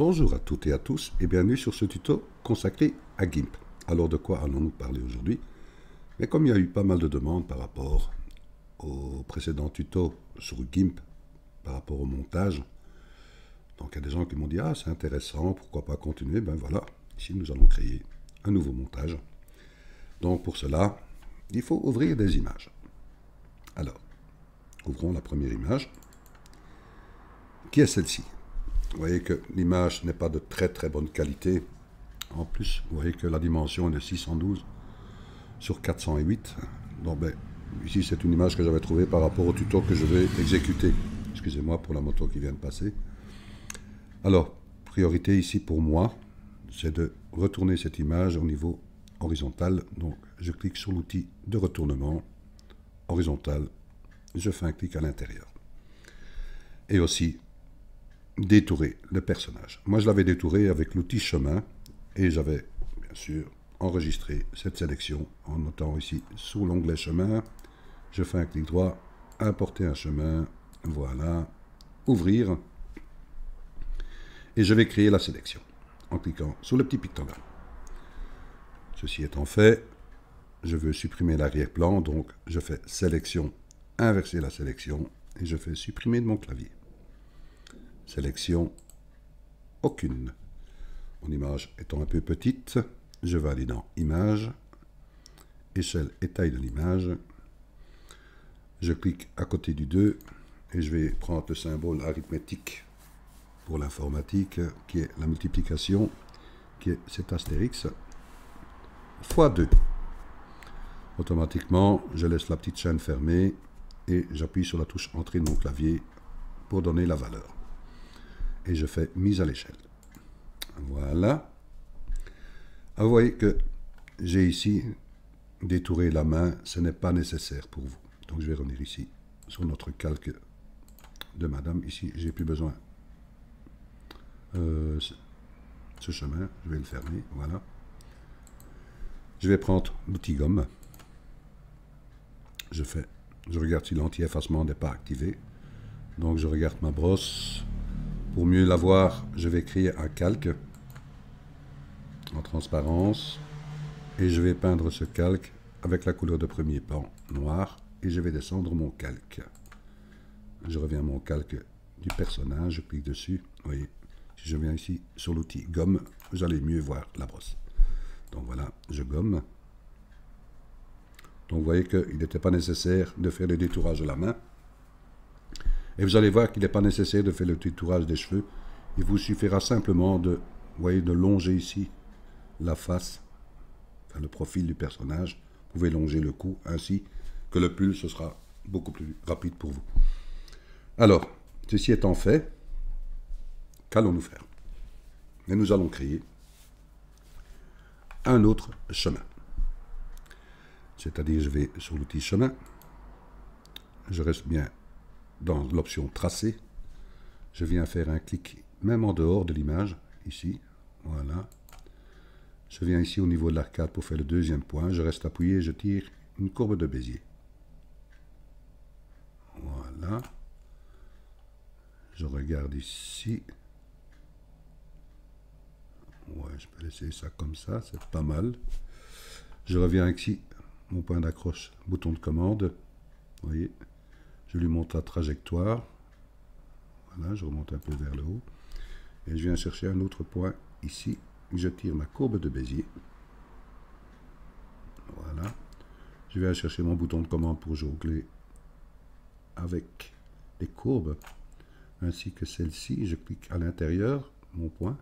Bonjour à toutes et à tous et bienvenue sur ce tuto consacré à GIMP. Alors de quoi allons-nous parler aujourd'hui? Mais comme il y a eu pas mal de demandes par rapport au précédent tuto sur GIMP, par rapport au montage, donc il y a des gens qui m'ont dit « Ah, c'est intéressant, pourquoi pas continuer ?» Ben voilà, ici nous allons créer un nouveau montage. Donc pour cela, il faut ouvrir des images. Alors, ouvrons la première image, qui est celle-ci. Vous voyez que l'image n'est pas de très bonne qualité. En plus, vous voyez que la dimension est de 612 sur 408. Donc, ici, c'est une image que j'avais trouvée par rapport au tuto que je vais exécuter. Excusez-moi pour la moto qui vient de passer. Alors, priorité ici pour moi, c'est de retourner cette image au niveau horizontal. Donc, je clique sur l'outil de retournement horizontal. Je fais un clic à l'intérieur. Et aussi, détourer le personnage. Moi, je l'avais détouré avec l'outil chemin et j'avais, bien sûr, enregistré cette sélection en notant ici sous l'onglet chemin. Je fais un clic droit, importer un chemin, voilà, ouvrir et je vais créer la sélection en cliquant sur le petit pictogramme. Ceci étant fait, je veux supprimer l'arrière-plan, donc je fais sélection, inverser la sélection et je fais supprimer de mon clavier. Sélection, aucune. Mon image étant un peu petite, je vais aller dans Image, échelle et taille de l'image. Je clique à côté du 2 et je vais prendre le symbole arithmétique pour l'informatique, qui est la multiplication, qui est cet astérix, fois 2. Automatiquement, je laisse la petite chaîne fermée et j'appuie sur la touche Entrée de mon clavier pour donner la valeur. Et je fais mise à l'échelle. Voilà. Vous voyez que j'ai ici détouré la main, ce n'est pas nécessaire pour vous. Donc je vais revenir ici sur notre calque de madame. Ici, j'ai plus besoin ce chemin, je vais le fermer, voilà. Je vais prendre l'outil gomme. Je regarde si l'anti-effacement n'est pas activé. Donc je regarde ma brosse. Pour mieux la voir, je vais créer un calque en transparence et je vais peindre ce calque avec la couleur de premier plan noir et je vais descendre mon calque. Je reviens à mon calque du personnage, je clique dessus. Vous voyez, si je viens ici sur l'outil gomme, vous allez mieux voir la brosse. Donc voilà, je gomme. Donc vous voyez qu'il n'était pas nécessaire de faire le détourage de la main. Et vous allez voir qu'il n'est pas nécessaire de faire le détourage des cheveux. Il vous suffira simplement de, vous voyez, de longer ici la face, enfin le profil du personnage. Vous pouvez longer le cou ainsi que le pull, ce sera beaucoup plus rapide pour vous. Alors, ceci étant fait, qu'allons-nous faire? Et nous allons créer un autre chemin. C'est-à-dire, je vais sur l'outil chemin, je reste bien dans l'option tracer, je viens faire un clic même en dehors de l'image, ici, voilà. Je viens ici au niveau de l'arcade pour faire le deuxième point, je reste appuyé, je tire une courbe de Bézier. Voilà. Je regarde ici. Ouais, je peux laisser ça comme ça, c'est pas mal. Je reviens ici, mon point d'accroche, bouton de commande, vous voyez. Je lui monte la trajectoire. Voilà, je remonte un peu vers le haut. Et je viens chercher un autre point ici. Je tire ma courbe de Bézier. Voilà. Je viens chercher mon bouton de commande pour jongler avec les courbes. Ainsi que celle-ci. Je clique à l'intérieur, mon point.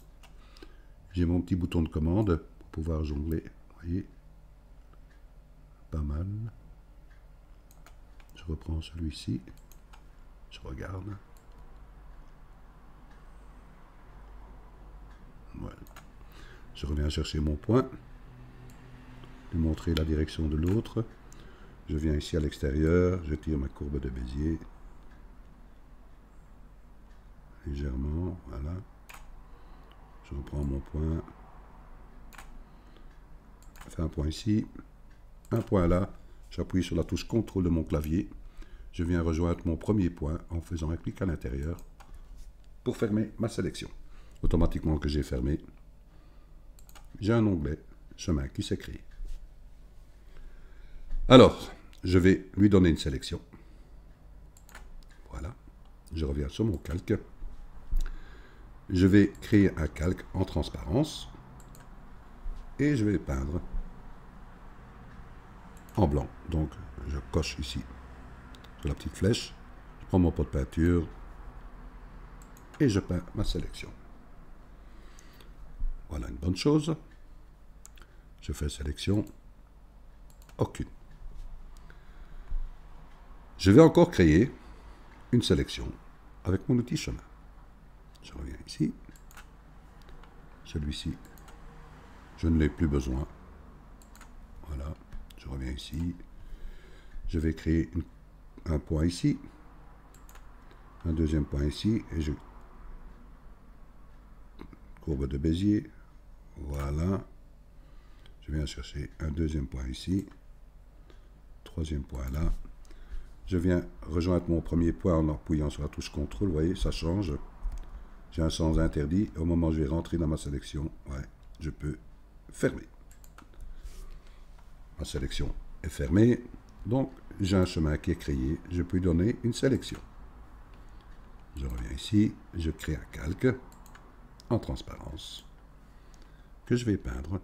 J'ai mon petit bouton de commande pour pouvoir jongler. Vous voyez. Pas mal. Je reprends celui-ci, je regarde. Voilà. Je reviens chercher mon point, lui montrer la direction de l'autre. Je viens ici à l'extérieur, je tire ma courbe de Bézier. Légèrement, voilà. Je reprends mon point. Je fais un point ici, un point là. J'appuie sur la touche CTRL de mon clavier. Je viens rejoindre mon premier point en faisant un clic à l'intérieur pour fermer ma sélection. automatiquement que j'ai fermé, j'ai un onglet chemin qui s'est créé. Alors, je vais lui donner une sélection. Voilà. Je reviens sur mon calque. Je vais créer un calque en transparence et je vais peindre en blanc. Donc, je coche ici sur la petite flèche. Je prends mon pot de peinture et je peins ma sélection. Voilà une bonne chose. Je fais sélection. Aucune. Je vais encore créer une sélection avec mon outil chemin. Je reviens ici. Celui-ci, je ne l'ai plus besoin. Voilà. Je reviens ici. Je vais créer un point ici. Un deuxième point ici. Et je courbe de Bézier. Voilà. Je viens chercher un deuxième point ici. Troisième point là. Je viens rejoindre mon premier point en appuyant sur la touche CTRL. Vous voyez, ça change. J'ai un sens interdit. Au moment où je vais rentrer dans ma sélection, ouais, je peux fermer. Ma sélection est fermée. Donc, j'ai un chemin qui est créé. Je peux lui donner une sélection. Je reviens ici. Je crée un calque en transparence que je vais peindre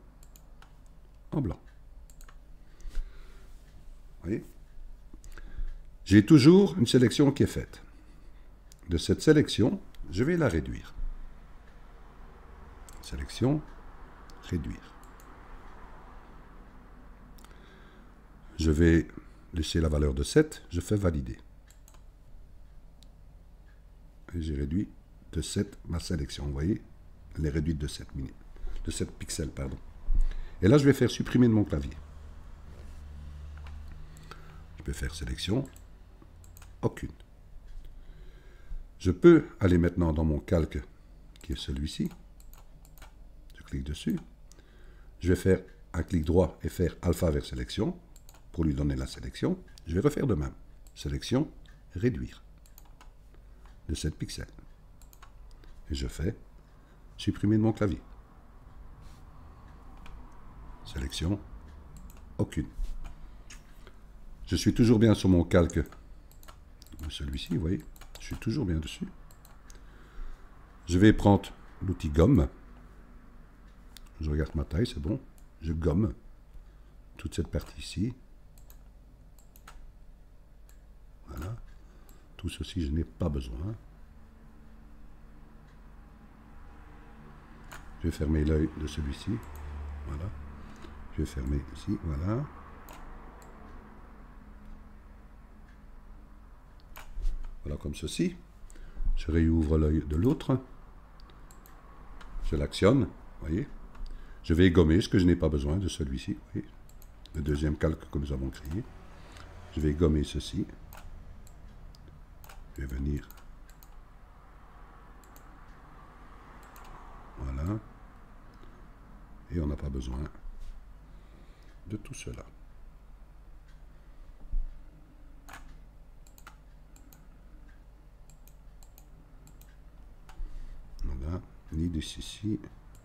en blanc. Vous voyez? J'ai toujours une sélection qui est faite. De cette sélection, je vais la réduire. Sélection, réduire. Je vais laisser la valeur de 7, je fais valider. Et j'ai réduit de 7 ma sélection. Vous voyez, elle est réduite de 7 pixels, pardon. Et là, je vais faire supprimer de mon clavier. Je peux faire sélection, aucune. Je peux aller maintenant dans mon calque, qui est celui-ci. Je clique dessus. Je vais faire un clic droit et faire alpha vers sélection, pour lui donner la sélection. Je vais refaire de même. Sélection, réduire. De 7 pixels. Et je fais supprimer de mon clavier. Sélection, aucune. Je suis toujours bien sur mon calque. Celui-ci, vous voyez, je suis toujours bien dessus. Je vais prendre l'outil gomme. Je regarde ma taille, c'est bon. Je gomme toute cette partie ici. Voilà. Tout ceci, je n'ai pas besoin. Je vais fermer l'œil de celui-ci. Voilà. Je vais fermer ici. Voilà. Voilà comme ceci. Je réouvre l'œil de l'autre. Je l'actionne. Voyez. Je vais gommer ce que je n'ai pas besoin de celui-ci. Le deuxième calque que nous avons créé. Je vais gommer ceci. Je vais venir. Voilà. Et on n'a pas besoin de tout cela. Voilà. Ni de ceci.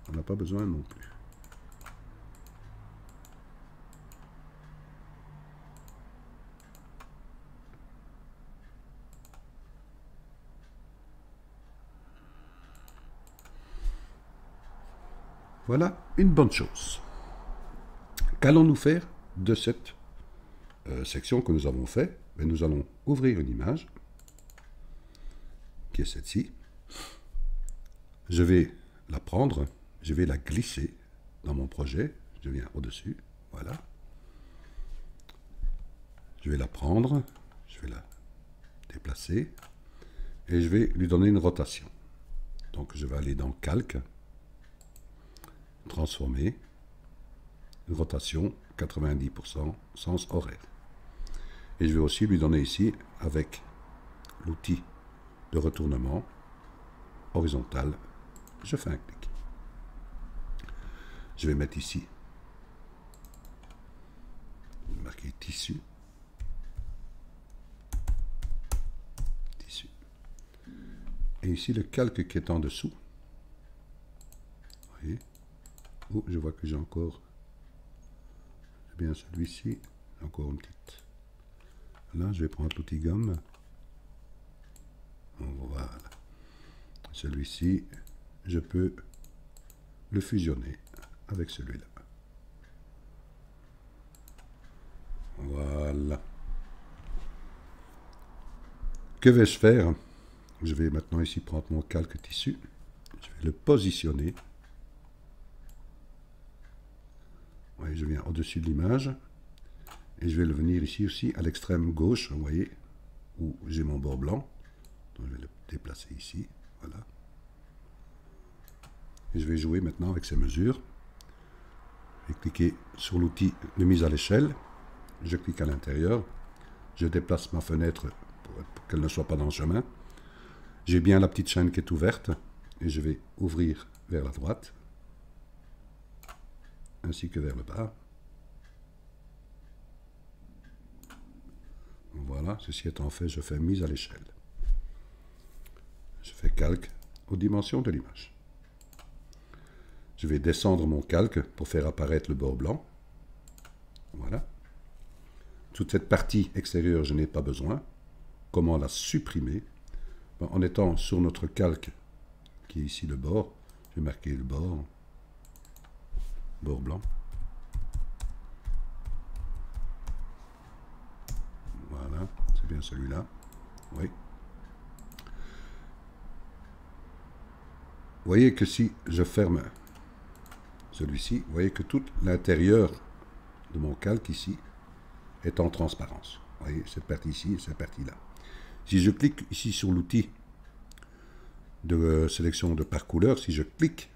On n'a pas besoin non plus. Voilà une bonne chose. Qu'allons-nous faire de cette section que nous avons faite? Nous allons ouvrir une image, qui est celle-ci. Je vais la prendre, je vais la glisser dans mon projet. Je viens au-dessus, voilà. Je vais la prendre, je vais la déplacer, et je vais lui donner une rotation. Donc je vais aller dans Calque, transformer, une rotation 90%, sens horaire. Et je vais aussi lui donner ici, avec l'outil de retournement horizontal, je fais un clic. Je vais mettre ici, marquer tissu, et ici le calque qui est en dessous, voyez. Oh, je vois que j'ai encore, c'est bien celui-ci, encore une petite. Là, je vais prendre l'outil gomme. Voilà. Celui-ci, je peux le fusionner avec celui-là. Voilà. Que vais-je faire? Je vais maintenant ici prendre mon calque tissu. Je vais le positionner. Oui, je viens au-dessus de l'image. Et je vais le venir ici aussi à l'extrême gauche, vous voyez, où j'ai mon bord blanc. Donc je vais le déplacer ici. Voilà. Et je vais jouer maintenant avec ces mesures. Je vais cliquer sur l'outil de mise à l'échelle. Je clique à l'intérieur. Je déplace ma fenêtre pour qu'elle ne soit pas dans le chemin. J'ai bien la petite chaîne qui est ouverte. Et je vais ouvrir vers la droite. Ainsi que vers le bas. Voilà, ceci étant fait, je fais mise à l'échelle. Je fais calque aux dimensions de l'image. Je vais descendre mon calque pour faire apparaître le bord blanc. Voilà. Toute cette partie extérieure, je n'ai pas besoin. Comment la supprimer? En étant sur notre calque, qui est ici le bord, je vais marquer le bord blanc. Voilà, c'est bien celui-là. Oui. Vous voyez que si je ferme celui-ci, vous voyez que tout l'intérieur de mon calque ici est en transparence. Vous voyez, cette partie ici et cette partie-là. Si je clique ici sur l'outil de sélection de par couleur, si je clique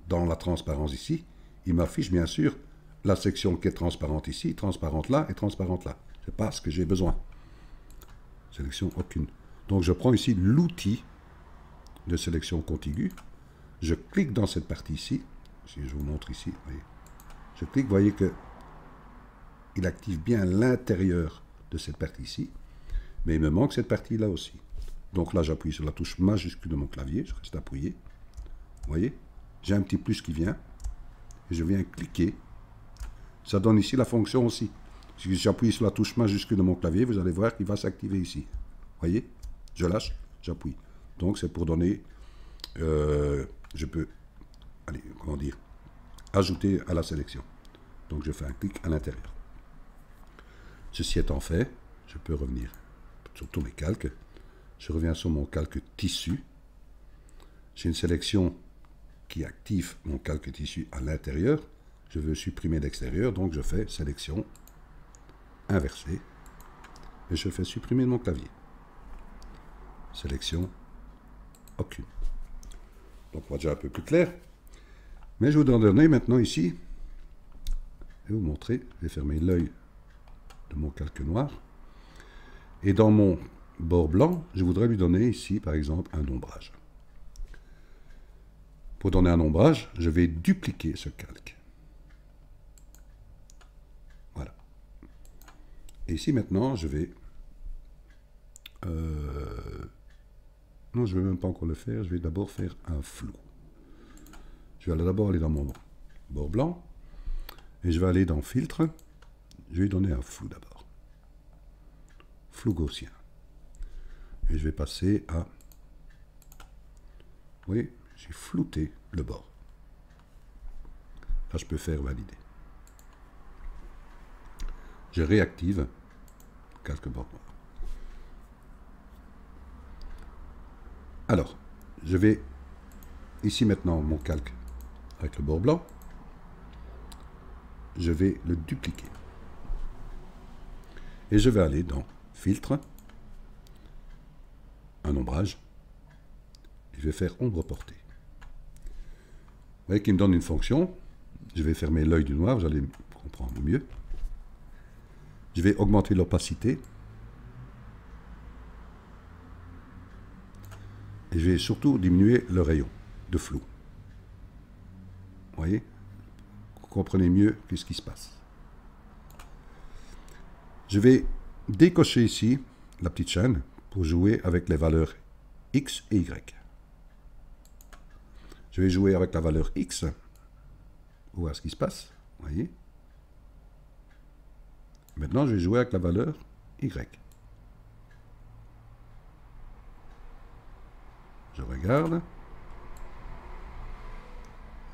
dans la transparence ici, il m'affiche bien sûr la section qui est transparente ici, transparente là et transparente là. Ce n'est pas ce que j'ai besoin. Sélection aucune. Donc je prends ici l'outil de sélection contiguë. Je clique dans cette partie ici. Si je vous montre ici, voyez. Je clique, vous voyez que il active bien l'intérieur de cette partie ici. Mais il me manque cette partie-là aussi. Donc là, j'appuie sur la touche majuscule de mon clavier. Je reste appuyé. Vous voyez, j'ai un petit plus qui vient. Et je viens cliquer. Ça donne ici la fonction aussi. Si j'appuie sur la touche majuscule de mon clavier, vous allez voir qu'il va s'activer ici. Vous voyez, je lâche, j'appuie. Donc c'est pour donner... je peux... Allez, comment dire, ajouter à la sélection. Donc je fais un clic à l'intérieur. Ceci étant fait, je peux revenir sur tous mes calques. Je reviens sur mon calque tissu. J'ai une sélection qui active mon calque tissu à l'intérieur. Je veux supprimer l'extérieur, donc je fais sélection inversée. Et je fais supprimer mon clavier. Sélection aucune. Donc on va déjà un peu plus clair. Mais je voudrais donner maintenant ici, je vais vous montrer, je vais fermer l'œil de mon calque noir. Et dans mon bord blanc, je voudrais lui donner ici, par exemple, un ombrage. Pour donner un ombrage, je vais dupliquer ce calque. Voilà. Et ici maintenant, je vais... non, je ne vais même pas encore le faire, je vais d'abord faire un flou. Je vais d'abord aller dans mon bord blanc, et je vais aller dans Filtre, je vais lui donner un flou d'abord. Flou gaussien. Et je vais passer à... Oui, j'ai flouté le bord. Là, je peux faire valider. Je réactive calque bord noir. Alors, je vais ici maintenant mon calque avec le bord blanc. Je vais le dupliquer. Et je vais aller dans Filtre, un ombrage, et je vais faire ombre portée. Vous voyez qu'il me donne une fonction. Je vais fermer l'œil du noir, vous allez comprendre mieux. Je vais augmenter l'opacité. Et je vais surtout diminuer le rayon de flou. Vous voyez? Vous comprenez mieux ce qui se passe. Je vais décocher ici la petite chaîne pour jouer avec les valeurs X et Y. Je vais jouer avec la valeur X. pour voir ce qui se passe. Voyez. Maintenant, je vais jouer avec la valeur Y. Je regarde.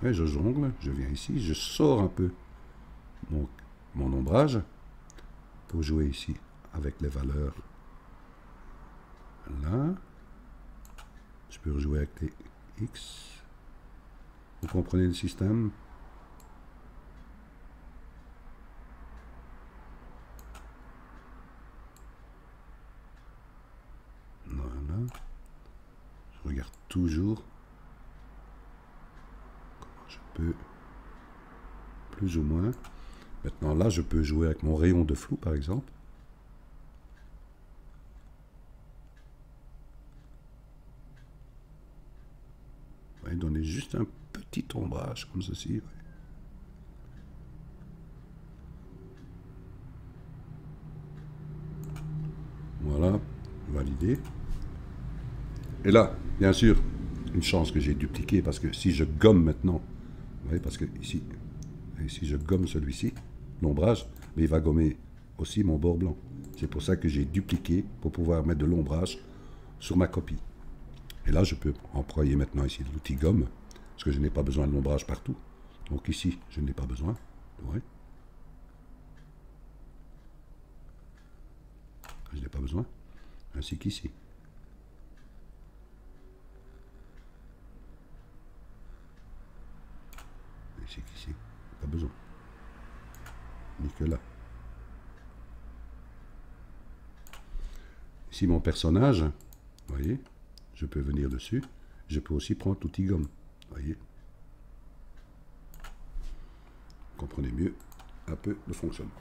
Et je jongle. Je viens ici. Je sors un peu mon ombrage pour jouer ici avec les valeurs. Là. Je peux rejouer avec les X. Vous comprenez le système? Voilà. Je regarde toujours comment je peux, plus ou moins. Maintenant là, je peux jouer avec mon rayon de flou, par exemple. Vous voyez, donner juste un petit ombrage comme ceci. Voilà, validé. Et là, bien sûr, une chance que j'ai dupliqué, parce que si je gomme maintenant, vous voyez, parce que ici, et si je gomme celui-ci, l'ombrage, mais il va gommer aussi mon bord blanc. C'est pour ça que j'ai dupliqué, pour pouvoir mettre de l'ombrage sur ma copie. Et là, je peux employer maintenant ici l'outil gomme, parce que je n'ai pas besoin de l'ombrage partout. Donc ici, je n'ai pas besoin. Ouais. Je n'ai pas besoin. Ainsi qu'ici. Ainsi qu'ici. Pas besoin. Ni que là. Ici, mon personnage, vous voyez, je peux venir dessus. Je peux aussi prendre l'outil gomme. Vous voyez. Vous comprenez mieux un peu le fonctionnement.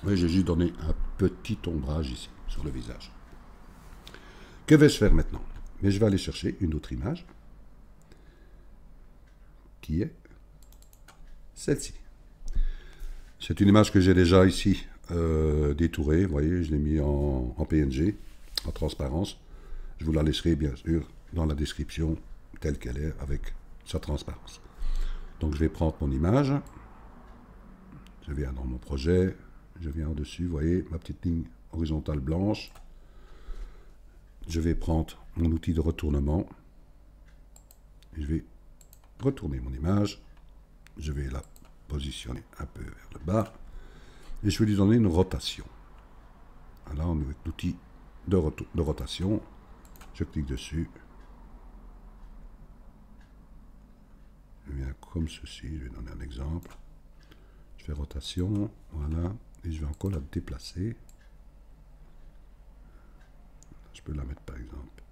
Oui, j'ai juste donné un petit ombrage ici, sur le visage. Que vais-je faire maintenant? Mais je vais aller chercher une autre image, qui est celle-ci. C'est une image que j'ai déjà ici détourée. Vous voyez, je l'ai mis en PNG, en transparence. Je vous la laisserai bien sûr dans la description telle qu'elle est, avec sa transparence. Donc je vais prendre mon image. Je viens dans mon projet. Je viens au-dessus, vous voyez, ma petite ligne horizontale blanche. Je vais prendre mon outil de retournement. Je vais retourner mon image. Je vais la positionner un peu vers le bas. Et je vais lui donner une rotation. Alors, avec l'outil de rotation, je clique dessus. Je viens comme ceci. Je vais donner un exemple. Je fais rotation, voilà. Et je vais encore la déplacer. Je peux la mettre par exemple.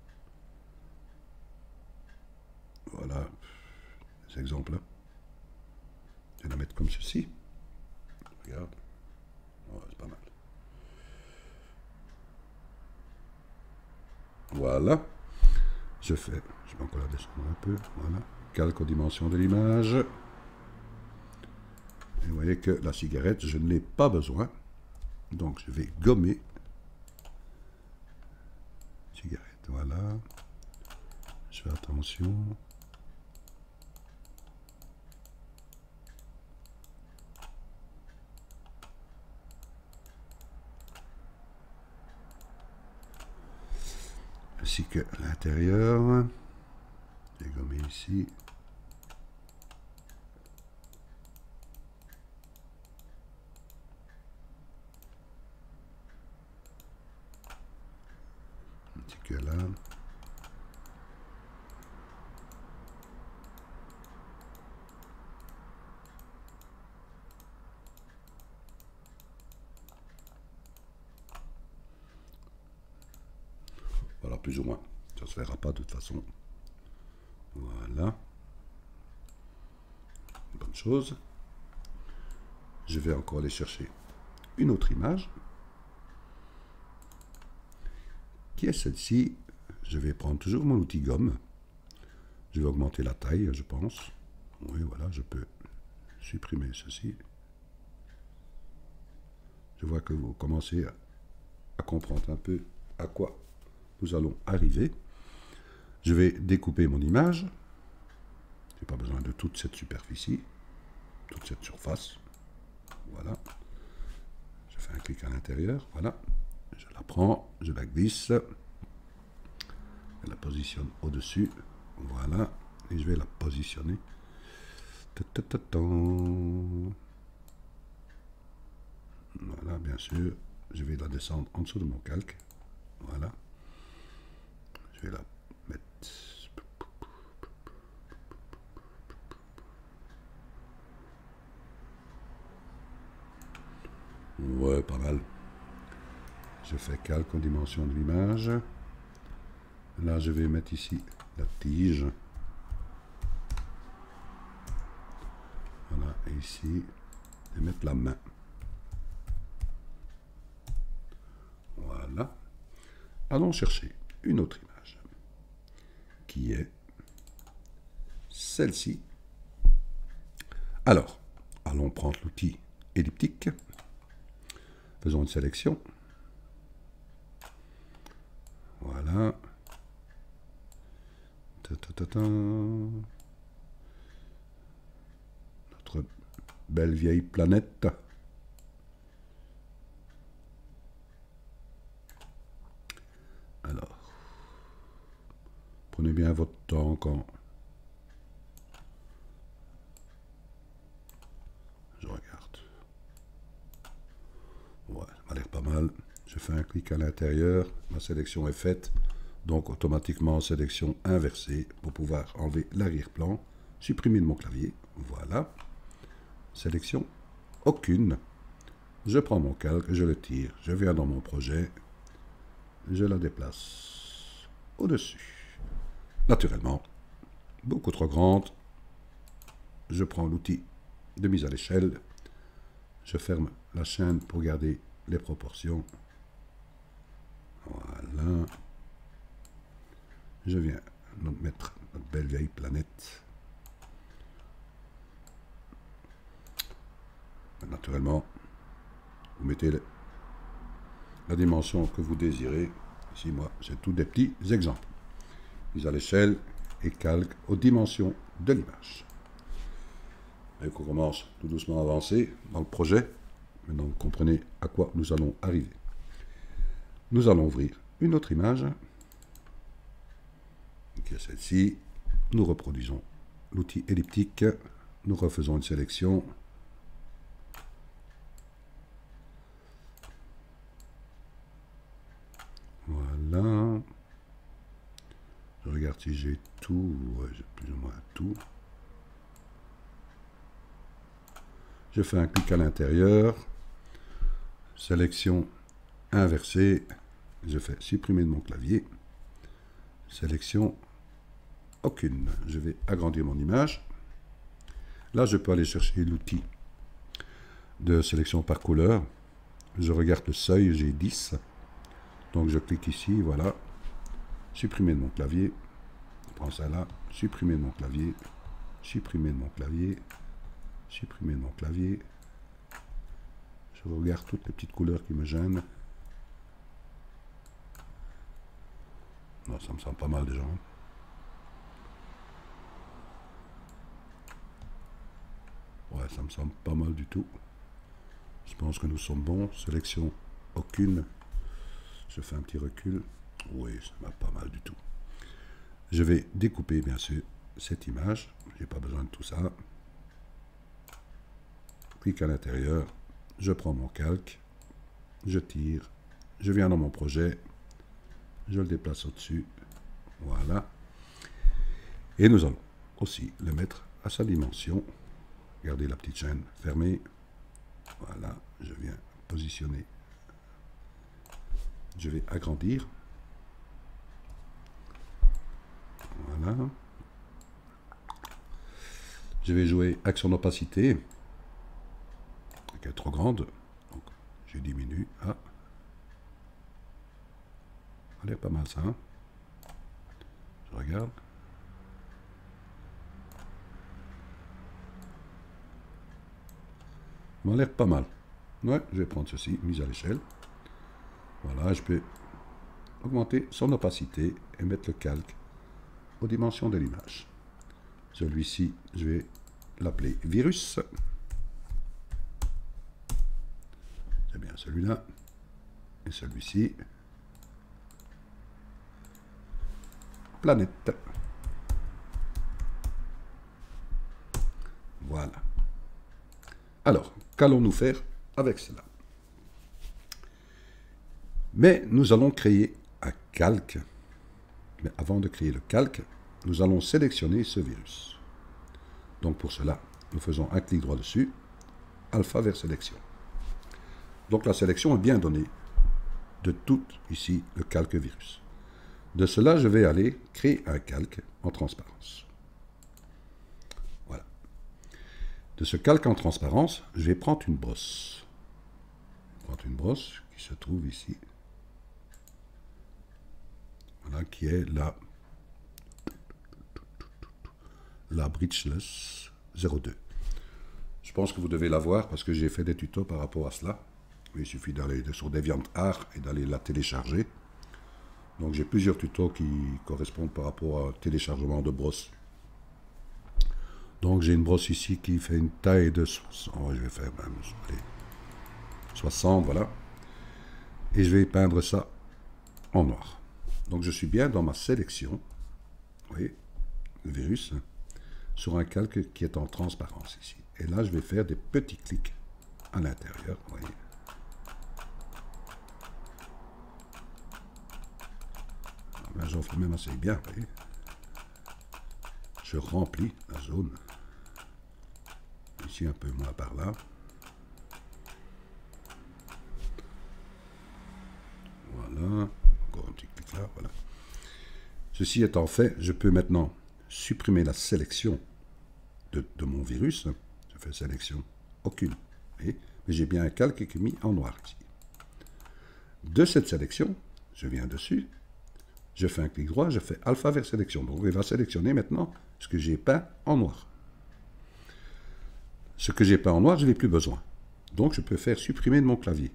Voilà. Cet exemple-là. Je vais la mettre comme ceci. Regarde. Ouais, c'est pas mal. Voilà. Je vais encore la descendre un peu. Voilà. Calque aux dimensions de l'image. Et vous voyez que la cigarette, je ne l'ai pas besoin. Donc, je vais gommer. Cigarette, voilà. Je fais attention. Ainsi que l'intérieur. J'ai gommé ici. Ainsi que là. Voilà, plus ou moins. Ça ne se verra pas de toute façon. Voilà. Bonne chose. Je vais encore aller chercher une autre image. Qui est celle-ci. Je vais prendre toujours mon outil gomme. Je vais augmenter la taille, je pense. Oui, voilà, je peux supprimer ceci. Je vois que vous commencez à comprendre un peu à quoi nous allons arriver. Je vais découper mon image. Je n'ai pas besoin de toute cette superficie. toute cette surface. Voilà. Je fais un clic à l'intérieur. Voilà. Je la prends, je la glisse. Je la positionne au-dessus. Voilà. Et je vais la positionner. Voilà, bien sûr. Je vais la descendre en dessous de mon calque. Voilà. Je vais la mettre. Ouais, pas mal. Je fais calque aux dimensions de l'image. Là, je vais mettre ici la tige. Voilà, et ici, je vais mettre la main. Voilà. Allons chercher une autre image, qui est celle-ci. Alors, allons prendre l'outil elliptique. Faisons une sélection. Voilà. Notre belle vieille planète. Alors, prenez bien votre temps quand je regarde. Ouais, ça m'a l'air pas mal. Je fais un clic à l'intérieur, ma sélection est faite, donc automatiquement sélection inversée pour pouvoir enlever l'arrière-plan, supprimer de mon clavier, voilà. Sélection aucune. Je prends mon calque, je le tire, je viens dans mon projet, je la déplace au-dessus. Naturellement, beaucoup trop grande. Je prends l'outil de mise à l'échelle. Je ferme la chaîne pour garder les proportions. Voilà. Je viens mettre notre belle vieille planète. Naturellement, vous mettez la dimension que vous désirez. Ici, moi, j'ai tous des petits exemples. Mise à l'échelle et calque aux dimensions de l'image. Et qu'on commence tout doucement à avancer dans le projet. Maintenant, vous comprenez à quoi nous allons arriver. Nous allons ouvrir une autre image, qui est celle-ci. Nous reproduisons l'outil elliptique. Nous refaisons une sélection. Voilà. Je regarde si j'ai tout. Ouais, j'ai plus ou moins tout. Je fais un clic à l'intérieur. Sélection inversée. Je fais supprimer de mon clavier. Sélection aucune. Je vais agrandir mon image. Là, je peux aller chercher l'outil de sélection par couleur. Je regarde le seuil, j'ai 10. Donc, je clique ici, voilà. Supprimer de mon clavier. Je prends ça là. Supprimer de mon clavier. Supprimer de mon clavier. Supprimer de mon clavier. Je regarde toutes les petites couleurs qui me gênent. Non, ça me semble pas mal déjà. Ouais, ça me semble pas mal du tout. Je pense que nous sommes bons. Sélection aucune. Je fais un petit recul. Oui, ça m'a pas mal du tout. Je vais découper, bien sûr, cette image. J'ai pas besoin de tout ça. Clic à l'intérieur. Je prends mon calque. Je tire. Je viens dans mon projet. Je le déplace au-dessus. Voilà. Et nous allons aussi le mettre à sa dimension. Regardez la petite chaîne fermée. Voilà. Je viens positionner. Je vais agrandir. Voilà. Je vais jouer avec son opacité. Elle est trop grande. Donc, je diminue. Ah. Ça a l'air pas mal ça. Hein? Je regarde. Ça m'a l'air pas mal. Ouais, je vais prendre ceci, mise à l'échelle. Voilà, je peux augmenter son opacité et mettre le calque aux dimensions de l'image. Celui-ci, je vais l'appeler virus. celui-là et celui-ci. Planète. Voilà. Alors, qu'allons-nous faire avec cela? Mais nous allons créer un calque. Mais avant de créer le calque, nous allons sélectionner ce virus. Donc pour cela, nous faisons un clic droit dessus, alpha vers sélection. Donc la sélection est bien donnée de tout ici le calque virus. De cela, je vais aller créer un calque en transparence. Voilà. De ce calque en transparence, je vais prendre une brosse. Je vais prendre une brosse qui se trouve ici. Voilà, qui est la Bridgeless 02. Je pense que vous devez la voir parce que j'ai fait des tutos par rapport à cela. Il suffit d'aller sur DeviantArt et d'aller la télécharger. Donc j'ai plusieurs tutos qui correspondent par rapport au téléchargement de brosses. Donc j'ai une brosse ici qui fait une taille de 60, je vais faire même, allez, 60, voilà. Et je vais peindre ça en noir. Donc je suis bien dans ma sélection, vous voyez, le virus, sur un calque qui est en transparence ici. Et là je vais faire des petits clics à l'intérieur, vous voyez. Ben, j'en fais même assez bien, vous voyez. Je remplis la zone. Ici un peu moins par là. Voilà. Encore un petit clic là, voilà. Ceci étant fait, je peux maintenant supprimer la sélection de mon virus. Je fais sélection, aucune. Mais j'ai bien un calque qui est mis en noir ici. De cette sélection, je viens dessus. Je fais un clic droit, je fais alpha vers sélection. Donc il va sélectionner maintenant ce que j'ai peint en noir. Ce que j'ai peint en noir, je n'ai plus besoin. Donc je peux faire supprimer de mon clavier.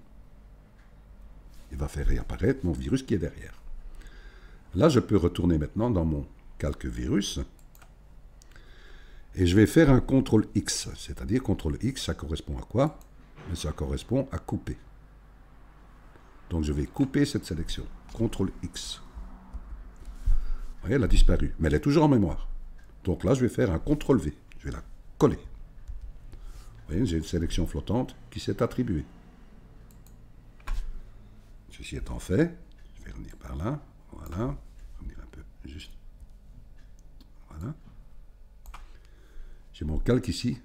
Il va faire réapparaître mon virus qui est derrière. Là, je peux retourner maintenant dans mon calque virus. Et je vais faire un CTRL X. C'est-à-dire CTRL X, ça correspond à quoi? Ça correspond à couper. Donc je vais couper cette sélection. CTRL X. Vous voyez, elle a disparu, mais elle est toujours en mémoire. Donc là, je vais faire un CTRL V. Je vais la coller. Vous voyez, j'ai une sélection flottante qui s'est attribuée. Ceci étant fait, je vais revenir par là. Voilà. Revenir un peu juste. Voilà. J'ai mon calque ici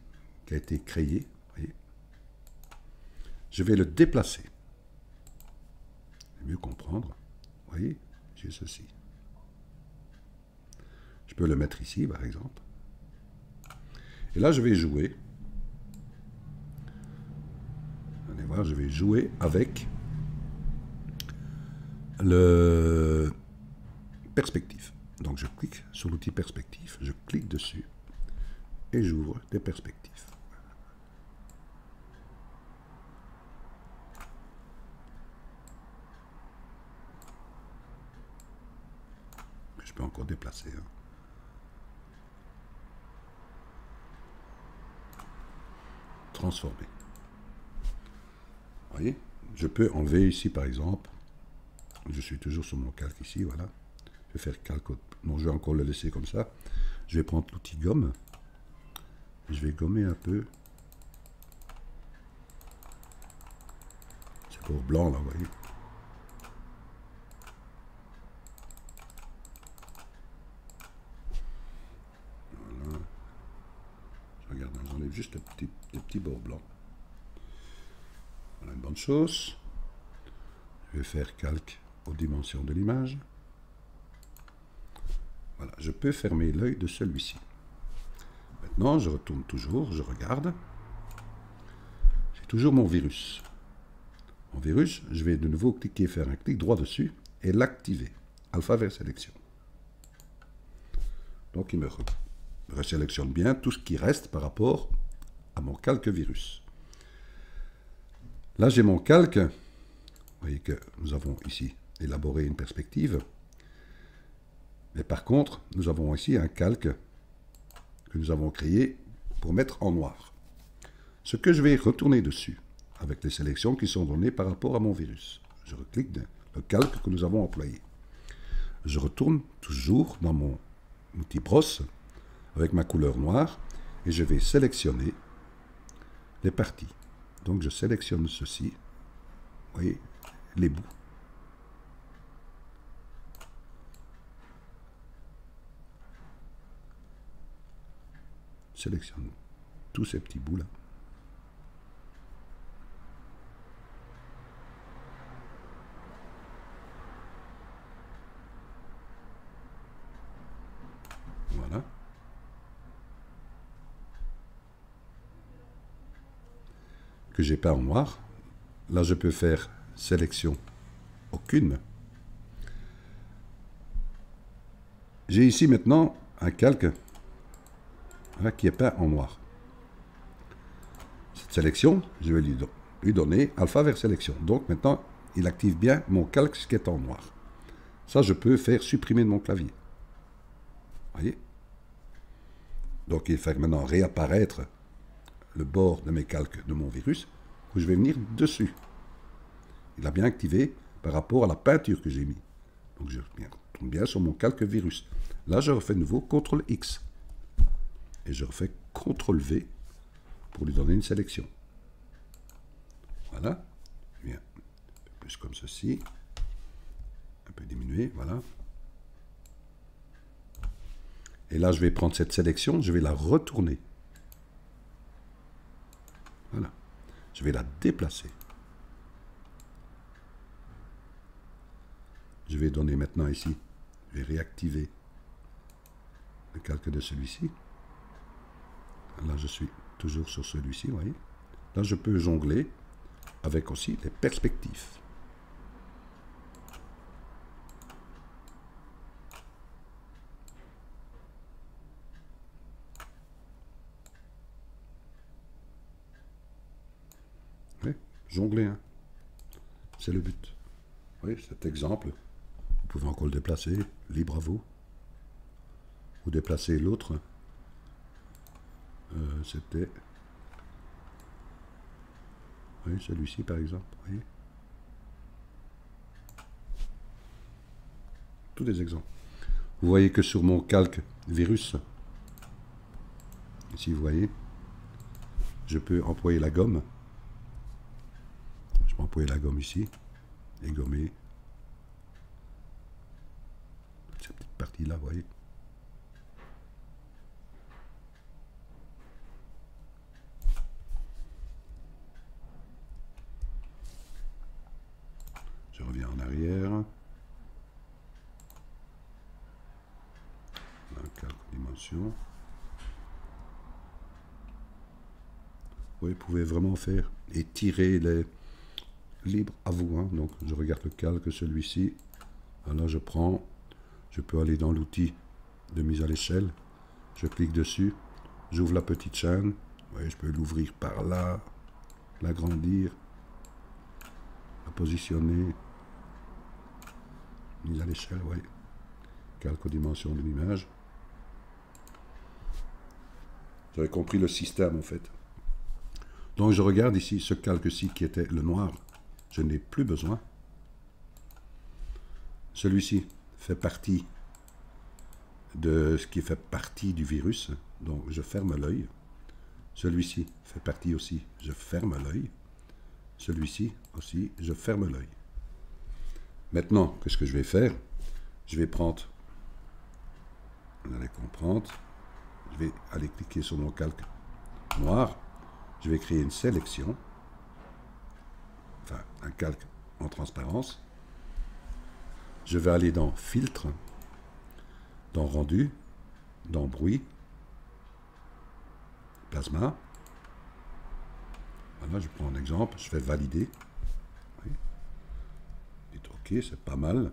qui a été créé. Vous voyez. Je vais le déplacer. C'est mieux comprendre. Vous voyez, j'ai ceci. Je peux le mettre ici, par exemple. Et là, je vais jouer. Allez voir, je vais jouer avec le perspective. Donc, je clique sur l'outil perspective. Je clique dessus et j'ouvre des perspectives. Je peux encore déplacer. Hein. Transformer. Vous voyez, je peux enlever ici par exemple, je suis toujours sur mon calque ici, voilà. Je vais faire calque, non, je vais encore le laisser comme ça. Je vais prendre l'outil gomme, je vais gommer un peu. C'est pour blanc là, vous voyez. Voilà. Je regarde, j'enlève juste des petits bords blancs. Voilà une bonne chose. Je vais faire calque aux dimensions de l'image. Voilà, je peux fermer l'œil de celui-ci. Maintenant, je retourne toujours, je regarde. J'ai toujours mon virus. Mon virus, je vais de nouveau cliquer, faire un clic droit dessus et l'activer. Alpha vers sélection. Donc, il me resélectionne bien tout ce qui reste par rapport à mon calque virus. Là, j'ai mon calque. Vous voyez que nous avons ici élaboré une perspective. Mais par contre, nous avons ici un calque que nous avons créé pour mettre en noir. Ce que je vais retourner dessus, avec les sélections qui sont données par rapport à mon virus. Je reclique dans le calque que nous avons employé. Je retourne toujours dans mon outil brosse avec ma couleur noire et je vais sélectionner les parties. Donc je sélectionne ceci, vous voyez, les bouts. Je sélectionne tous ces petits bouts là. Voilà. Que j'ai peint en noir. Là, je peux faire sélection aucune. J'ai ici maintenant un calque qui est peint en noir. Cette sélection, je vais lui donner alpha vers sélection. Donc maintenant, il active bien mon calque qui est en noir. Ça, je peux faire supprimer de mon clavier. Voyez? Donc il fait maintenant réapparaître le bord de mes calques de mon virus, où je vais venir dessus. Il a bien activé par rapport à la peinture que j'ai mis. Donc je retourne bien sur mon calque virus. Là, je refais de nouveau CTRL X. Et je refais CTRL V pour lui donner une sélection. Voilà. Bien. Un peu plus comme ceci. Un peu diminué, voilà. Et là, je vais prendre cette sélection, je vais la retourner. Voilà. Je vais la déplacer. Je vais donner maintenant ici, je vais réactiver le calque de celui-ci. Là, je suis toujours sur celui-ci, vous voyez. Là, je peux jongler avec aussi les perspectives. Oui, jongler, hein. C'est le but. Oui, cet exemple, vous pouvez encore le déplacer, libre à vous. Ou déplacer l'autre. C'était... Oui, celui-ci par exemple. Voyez. Tous des exemples. Vous voyez que sur mon calque virus, ici vous voyez, je peux employer la gomme. Je peux employer la gomme ici et gommer cette petite partie là, vous voyez. Je reviens en arrière. Un calque dimension. Vous pouvez vraiment faire et tirer les libres à vous. Hein. Donc je regarde le calque, celui-ci. Là je prends, je peux aller dans l'outil de mise à l'échelle. Je clique dessus, j'ouvre la petite chaîne. Vous voyez, je peux l'ouvrir par là, l'agrandir, la positionner. Mise à l'échelle, oui. Calque aux dimensions de l'image. Vous avez compris le système en fait. Donc je regarde ici ce calque-ci qui était le noir. Je n'ai plus besoin. Celui-ci fait partie de ce qui fait partie du virus. Donc je ferme l'œil. Celui-ci fait partie aussi. Je ferme l'œil. Celui-ci aussi, je ferme l'œil. Maintenant, qu'est-ce que je vais faire? Je vais prendre, vous allez comprendre, je vais aller cliquer sur mon calque noir. Je vais créer une sélection, enfin un calque en transparence. Je vais aller dans filtre, dans rendu, dans bruit, plasma. Voilà, je prends un exemple, je fais valider. Oui. Dites OK, c'est pas mal.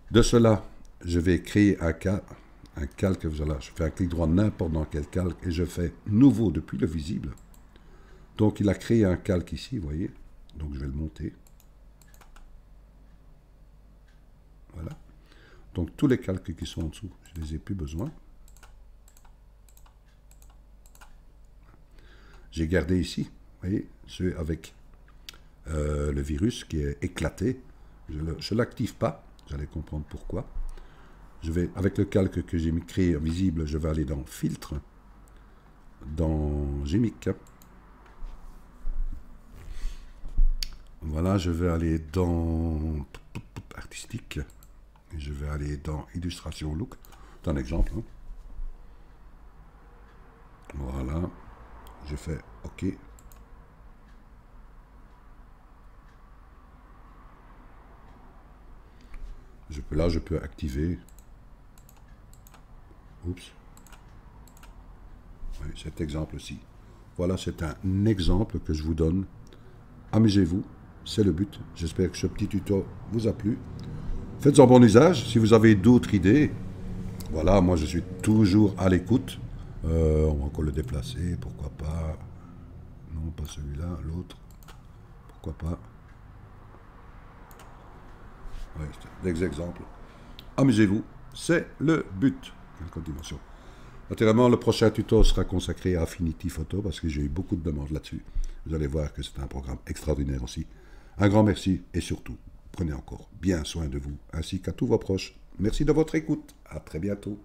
De cela, je vais créer un calque. Voilà, je fais un clic droit n'importe dans quel calque et je fais nouveau depuis le visible. Donc il a créé un calque ici, vous voyez. Donc je vais le monter. Voilà. Donc tous les calques qui sont en dessous, je ne les ai plus besoin. J'ai gardé ici, vous voyez, ceux avec le virus qui est éclaté. Je ne l'active pas, vous allez comprendre pourquoi. Je vais, avec le calque que j'ai créé visible, je vais aller dans Filtre, dans Gmic. Voilà, je vais aller dans Artistique. Et je vais aller dans Illustration Look. C'est un exemple. Hein. Voilà. Je fais OK. Là, je peux activer. Oups. Oui, cet exemple-ci. Voilà, c'est un exemple que je vous donne. Amusez-vous, c'est le but. J'espère que ce petit tuto vous a plu. Faites-en bon usage. Si vous avez d'autres idées, voilà, moi je suis toujours à l'écoute. On va encore le déplacer, pourquoi pas. Non, pas celui-là, l'autre. Pourquoi pas. Ouais, des exemples. Amusez-vous, c'est le but. Continuation. Naturellement, le prochain tuto sera consacré à Affinity Photo parce que j'ai eu beaucoup de demandes là-dessus. Vous allez voir que c'est un programme extraordinaire aussi. Un grand merci et surtout, prenez encore bien soin de vous ainsi qu'à tous vos proches. Merci de votre écoute. À très bientôt.